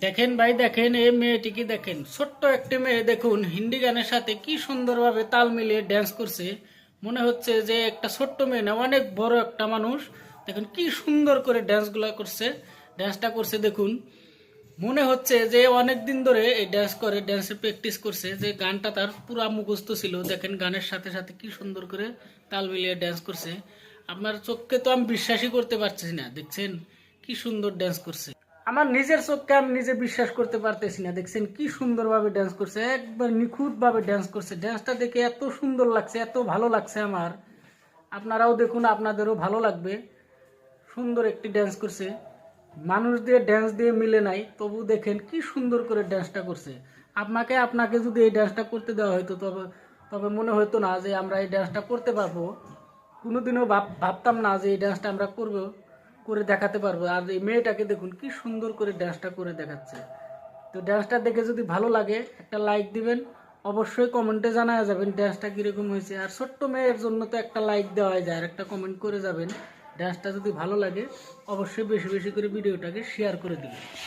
দেখেন ভাই, দেখেন এই মেয়েটিকে দেখেন, ছোট্ট একটি মেয়ে দেখুন হিন্দি গানের সাথে কি সুন্দরভাবে তাল মিলিয়ে ড্যান্স করছে। মনে হচ্ছে যে একটা ছোট্ট মেয়ে না, অনেক বড় একটা মানুষ। দেখুন কি সুন্দর করে ড্যান্সটা করছে দেখুন। মনে হচ্ছে যে অনেক দিন ধরে এই ড্যান্সের প্র্যাকটিস করছে, যে গানটা তার পুরা মুখস্থ ছিল। দেখেন গানের সাথে সাথে কি সুন্দর করে তাল মিলিয়ে ড্যান্স করছে। আপনার চোখকে তো আমি বিশ্বাসই করতে পারছি না, দেখছেন কি সুন্দর ড্যান্স করছে। আমার নিজের চোখকে আমি নিজে বিশ্বাস করতে পারতেছি না। দেখছেন কি সুন্দরভাবে ড্যান্স করছে, একবার নিখুঁত ভাবে ড্যান্স করছে। ড্যান্সটা দেখে এত সুন্দর লাগছে, এত ভালো লাগছে আমার। আপনারাও দেখুন, আপনাদেরও ভালো লাগবে। সুন্দর একটি ড্যান্স করছে। মানুষ দিয়ে ড্যান্স দিয়ে মিলে নাই, তবু দেখেন কি সুন্দর করে ড্যান্সটা করছে। আপনাকে যদি এই ড্যান্সটা করতে দেওয়া হতো, তবে তবে মনে হতো না যে আমরা এই ড্যান্সটা করতে পারবো। কোনোদিনও ভাবতাম না যে এই ড্যান্সটা আমরা করবো, করে দেখাতে পারবো। আর এই মেয়েটাকে দেখুন কি সুন্দর করে ড্যান্সটা করে দেখাচ্ছে। তো ড্যান্সটা দেখে যদি ভালো লাগে একটা লাইক দিবেন, অবশ্যই কমেন্টে জানা যাবেন ড্যান্সটা কীরকম হয়েছে। আর ছোট্ট মেয়ের জন্য তো একটা লাইক দেওয়া যায়, আর একটা কমেন্ট করে যাবেন। ড্যান্সটা যদি ভালো লাগে অবশ্যই বেশি বেশি করে ভিডিওটাকে শেয়ার করে দিবেন।